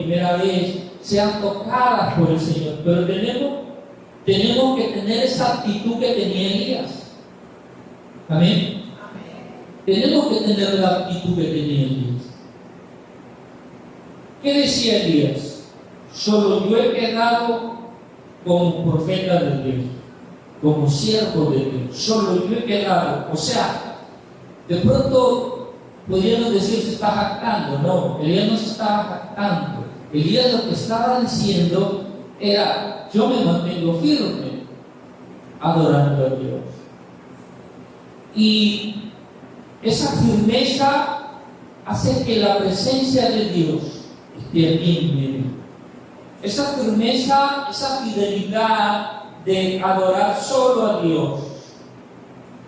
primera vez sean tocadas por el Señor, pero tenemos que tener esa actitud que tenía Elías. Amén. Tenemos que tener la actitud que tenía Elías. ¿Qué decía Elías? Solo yo he quedado como profeta de Dios, como siervo de Dios. Solo yo he quedado. O sea, de pronto podríamos decir se está jactando. No, Elías no se estaba jactando. Elías lo que estaba diciendo era: yo me mantengo firme adorando a Dios. Y esa firmeza hace que la presencia de Dios esté aquí en medio. Esa firmeza, esa fidelidad de adorar solo a Dios,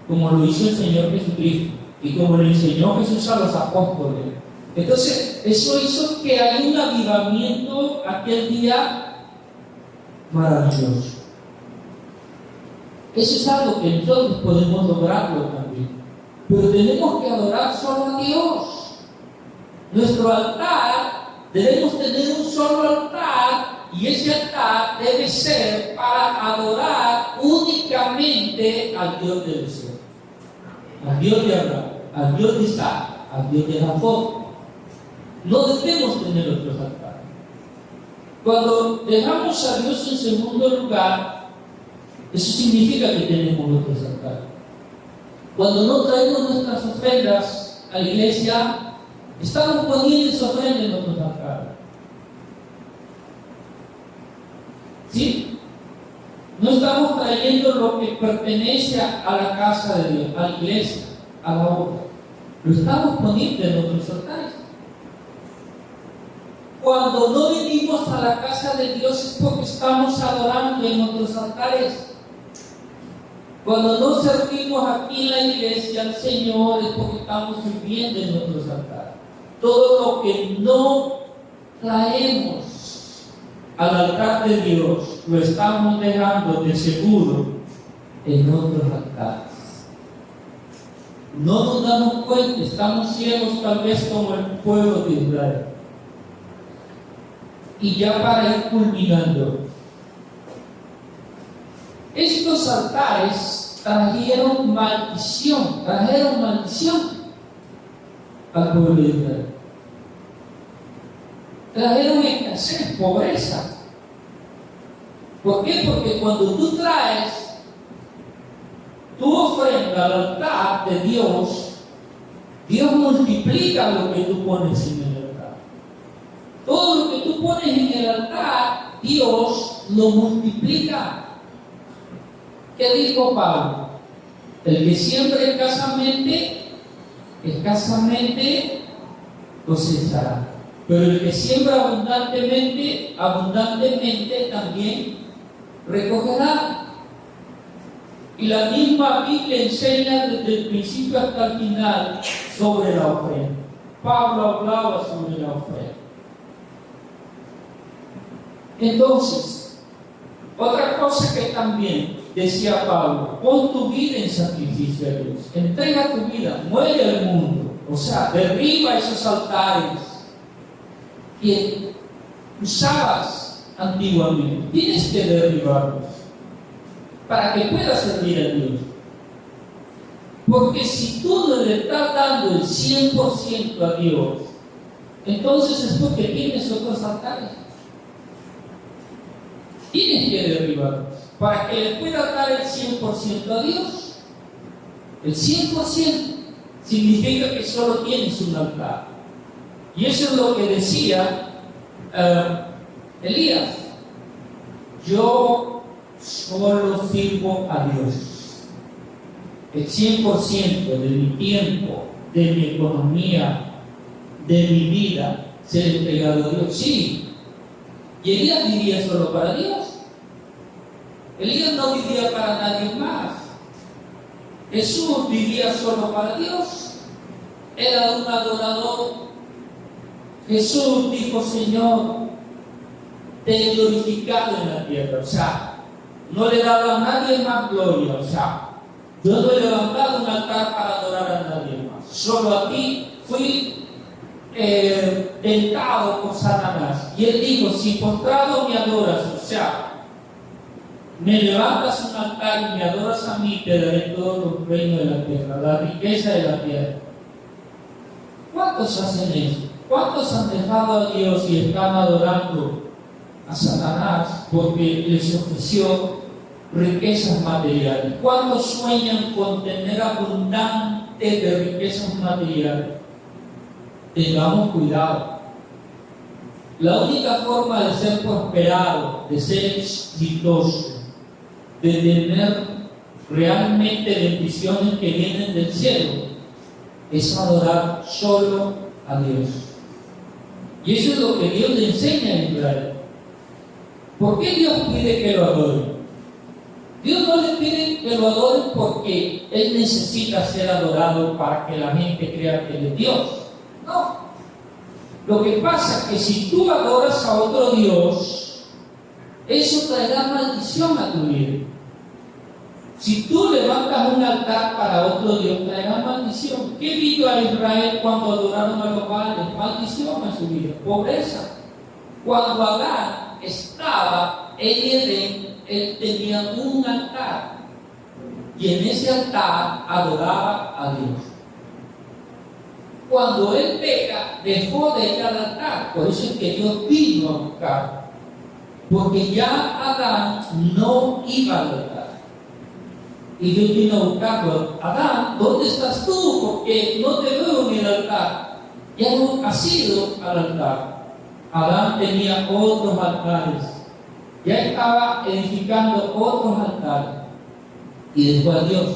como lo hizo el Señor Jesucristo y como le enseñó Jesús a los apóstoles. Entonces, eso hizo que haya un avivamiento aquel día maravilloso. Eso es algo que nosotros podemos lograrlo también. Pero tenemos que adorar solo a Dios. Nuestro altar, debemos tener un solo altar, y ese altar debe ser para adorar únicamente al Dios del cielo, al Dios de Abraham, al Dios de Isaac, al Dios de Jacob. No debemos tener otros altares. Cuando dejamos a Dios en segundo lugar, eso significa que tenemos otros altares. Cuando no traemos nuestras ofrendas a la iglesia, estamos poniendo esa ofrenda en otros altares. ¿Sí? No estamos trayendo lo que pertenece a la casa de Dios, a la iglesia, a la obra. Lo estamos poniendo en otros altares. Cuando no venimos a la casa de Dios es porque estamos adorando en otros altares. Cuando no servimos aquí en la iglesia al Señor es porque estamos sirviendo en otros altares. Todo lo que no traemos al altar de Dios lo estamos dejando de seguro en otros altares. No nos damos cuenta, estamos ciegos tal vez como el pueblo de Israel. Y ya para ir culminando, estos altares trajeron maldición al pueblo de Israel. Trajeron escasez, pobreza. ¿Por qué? Porque cuando tú traes tu ofrenda al altar de Dios, Dios multiplica lo que tú pones en el altar. Todo lo que tú pones en el altar, Dios lo multiplica. ¿Qué dijo Pablo? El que siembra escasamente cosechará. Pero el que siembra abundantemente también recogerá. Y la misma Biblia enseña desde el principio hasta el final sobre la ofrenda. Pablo hablaba sobre la ofrenda. Entonces, otra cosa que también decía Pablo: pon tu vida en sacrificio a Dios, entrega tu vida, muere al mundo, o sea, derriba esos altares que usabas antiguamente. Tienes que derribarlos para que puedas servir a Dios. Porque si tú no le estás dando el 100% a Dios, entonces es porque tienes otros altares. Tienes que derribarlos para que le puedas dar el 100% a Dios. El 100% significa que solo tienes un altar. Y eso es lo que decía Elías: yo solo sirvo a Dios. El 100% de mi tiempo, de mi economía, de mi vida, se le entregado a Dios. Sí. Y Elías vivía solo para Dios. Elías no vivía para nadie más. Jesús vivía solo para Dios. Era un adorador. Jesús dijo: Señor, te he glorificado en la tierra. O sea, no le daba a nadie más gloria. O sea, yo no he levantado un altar para adorar a nadie más. Solo a ti fui tentado por Satanás. Y él dijo: si postrado me adoras, o sea, me levantas un altar y me adoras a mí, te daré todos los reinos de la tierra, la riqueza de la tierra. ¿Cuántos hacen eso? ¿Cuántos han dejado a Dios y están adorando a Satanás porque les ofreció riquezas materiales? ¿Cuántos sueñan con tener abundante de riquezas materiales? Tengamos cuidado. La única forma de ser prosperado, de ser exitoso, de tener realmente bendiciones que vienen del cielo, es adorar solo a Dios. Y eso es lo que Dios le enseña a Israel. ¿Por qué Dios pide que lo adoren? Dios no le pide que lo adoren porque Él necesita ser adorado para que la gente crea que Él es Dios. No. Lo que pasa es que si tú adoras a otro Dios, eso traerá maldición a tu vida. Si tú levantas un altar para otro Dios, traerá maldición. ¿Qué vio a Israel cuando adoraron a los Baales? Maldición a su vida, pobreza. Cuando Adán estaba en Edén, él tenía un altar y en ese altar adoraba a Dios. Cuando él peca, dejó de ir al altar. Por eso es que Dios vino a buscar, porque ya Adán no iba al altar. Y Dios vino a buscarlo. Adán, ¿dónde estás tú? Porque no te veo en el altar. Ya no has ido al altar. Adán tenía otros altares. Ya estaba edificando otros altares. Y dejó a Dios.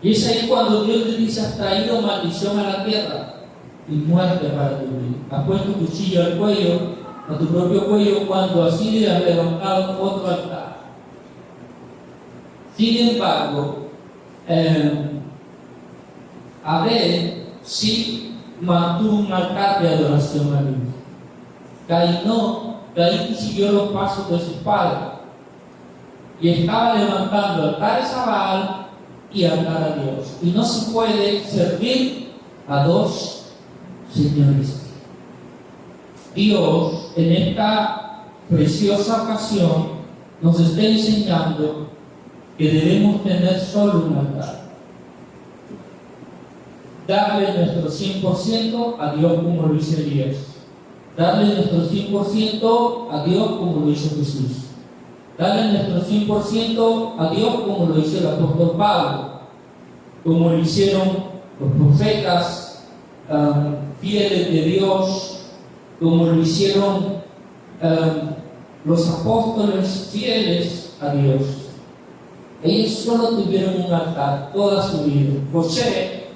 Y es ahí cuando Dios le dice: has traído maldición a la tierra y muerte para tu vida. Has puesto tu cuchillo al cuello, a tu propio cuello, cuando así le has levantado otro altar. Sin embargo, Abel sí mantuvo un altar de adoración a Dios. Caín no. Caín siguió los pasos de su padre y estaba levantando altares a Baal y altar a Dios. Y no se puede servir a dos señores. Dios, en esta preciosa ocasión, nos está enseñando que debemos tener solo un altar. Darle nuestro 100% a Dios como lo hizo Elías. Darle nuestro 100% a Dios como lo hizo Jesús. Darle nuestro 100% a Dios como lo hizo el apóstol Pablo, como lo hicieron los profetas fieles de Dios, como lo hicieron los apóstoles fieles a Dios. Ellos solo tuvieron un altar toda su vida. José,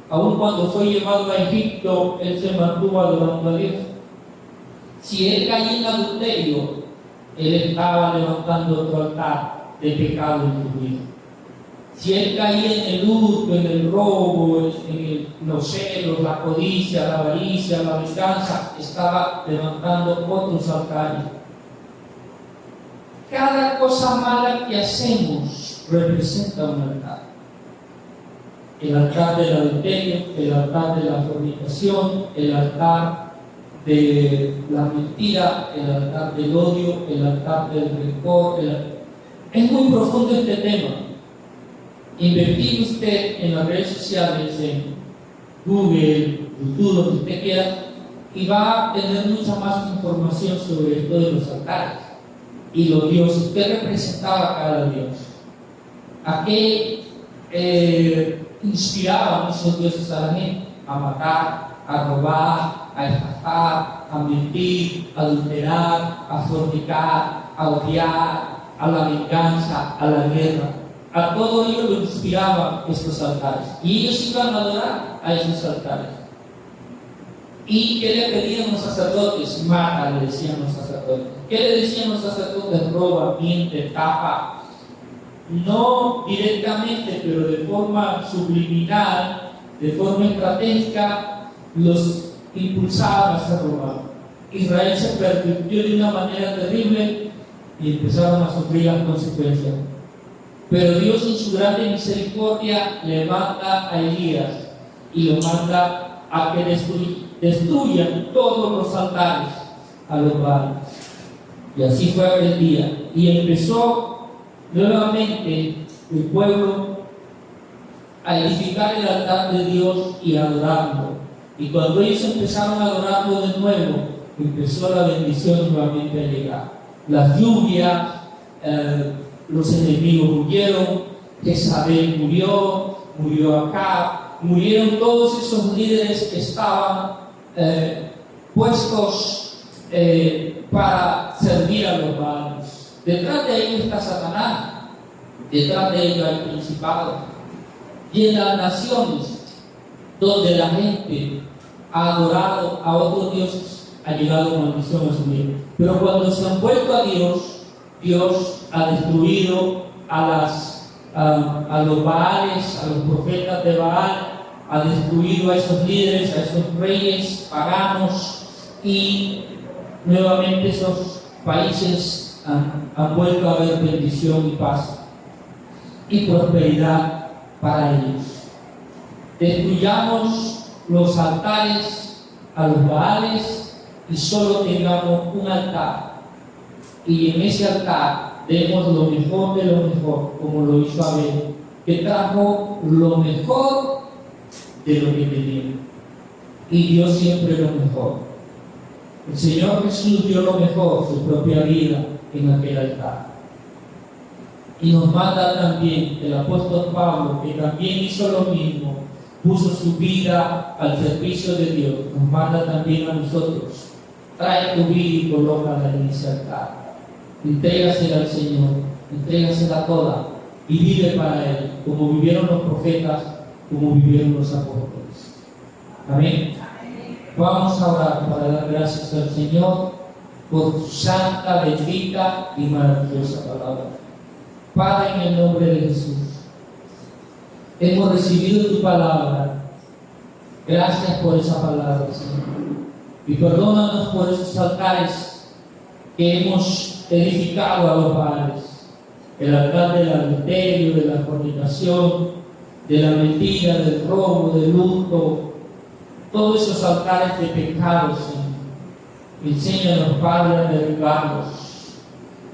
aun cuando fue llevado a Egipto, él se mantuvo adorando a Dios. Si él caía en adulterio, él estaba levantando otro altar de pecado en su vida. Si él caía en el hurto, en el robo, en los celos, la codicia, la avaricia, la venganza, estaba levantando otros altares. Cada cosa mala que hacemos representa un altar. El altar del adulterio, el altar de la fornicación, el altar de la mentira, el altar del odio, el altar del rencor. Es muy profundo este tema. Investigue usted en las redes sociales, en Google, YouTube, lo que usted quiera, y va a tener mucha más información sobre esto de los altares y los dioses. ¿Qué representaba cada dios? ¿A qué inspiraban esos dioses a la gente? A matar, a robar, a estafar, a mentir, a adulterar, a fornicar, a odiar, a la venganza, a la guerra. A todo ello lo inspiraban estos altares. Y ellos iban a adorar a esos altares. ¿Y qué le pedían los sacerdotes? Mata, le decían los sacerdotes. ¿Qué le decían los sacerdotes? Roba, miente, tapa. No directamente, pero de forma subliminal, de forma estratégica, los impulsaban a hacer robar. Israel se pervirtió de una manera terrible y empezaron a sufrir las consecuencias. Pero Dios, en su grande misericordia, levanta a Elías y lo manda a que destruyan todos los altares a los Baales. Y así fue aquel día. Y empezó nuevamente el pueblo a edificar el altar de Dios y a adorarlo. Y cuando ellos empezaron a adorarlo de nuevo, empezó la bendición nuevamente a llegar. Las lluvias, los enemigos huyeron, Jezabel murió Acab, murieron todos esos líderes que estaban puestos para servir a los Baales. Detrás de ellos está Satanás, detrás de ellos hay principados. Y en las naciones donde la gente ha adorado a otros dioses, ha llegado maldición a su vida. Pero cuando se han vuelto a Dios, Dios ha destruido a los Baales, a los profetas de Baal, ha destruido a esos líderes, a esos reyes paganos, y nuevamente esos países han vuelto a haber bendición y paz y prosperidad para ellos. Destruyamos los altares a los Baales y solo tengamos un altar, y en ese altar demos lo mejor de lo mejor, como lo hizo Abel, que trajo lo mejor de lo que tenía, y dio siempre lo mejor. El Señor Jesús dio lo mejor, su propia vida, en aquel altar. Y nos manda también el apóstol Pablo, que también hizo lo mismo, puso su vida al servicio de Dios. Nos manda también a nosotros: trae tu vida y colócala en ese altar. Entrégasela al Señor, entrégasela toda y vive para Él, como vivieron los profetas, como vivieron los apóstoles. Amén. Vamos a orar para dar gracias al Señor por su santa, bendita y maravillosa palabra. Padre, en el nombre de Jesús, hemos recibido tu palabra. Gracias por esa palabra, Señor. Y perdónanos por esos altares que hemos edificado a los Baales. El altar del adulterio, de la fornicación, de la mentira, del robo, del hurto, todos esos altares de pecados, Señor. Enséñanos, Padre, a derribarlos.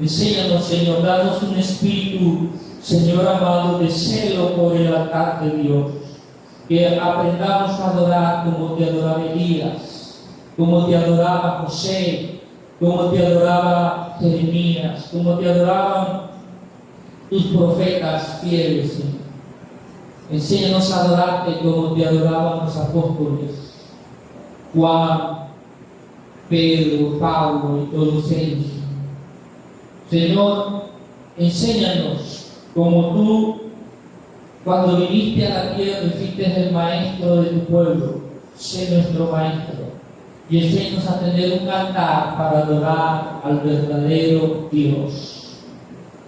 Enséñanos, Señor, danos un espíritu, Señor amado, de celo por el altar de Dios. Que aprendamos a adorar como te adoraba Elías, como te adoraba José, como te adoraba Jeremías, como te adoraban tus profetas fieles, Señor. Enséñanos a adorarte como te adoraban los apóstoles, Juan, Pedro, Pablo y todos ellos. Señor, enséñanos como tú, cuando viniste a la tierra y fuiste el maestro de tu pueblo, sé nuestro maestro, y enséñanos a tener un altar para adorar al verdadero Dios.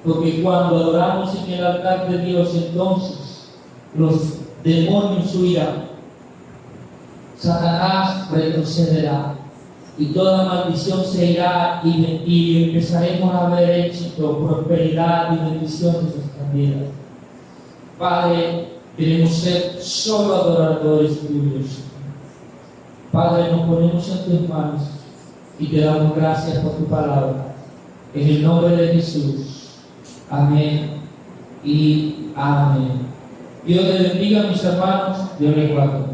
Porque cuando adoramos en el altar de Dios, entonces los demonios huirán, Satanás retrocederá, y toda maldición se irá, y empezaremos a ver éxito, prosperidad y bendición en nuestras vidas. Padre, queremos ser solo adoradores tuyos. Padre, nos ponemos en tus manos y te damos gracias por tu palabra. En el nombre de Jesús. Amén y amén. Dios te bendiga, mis hermanos. Dios les guarde.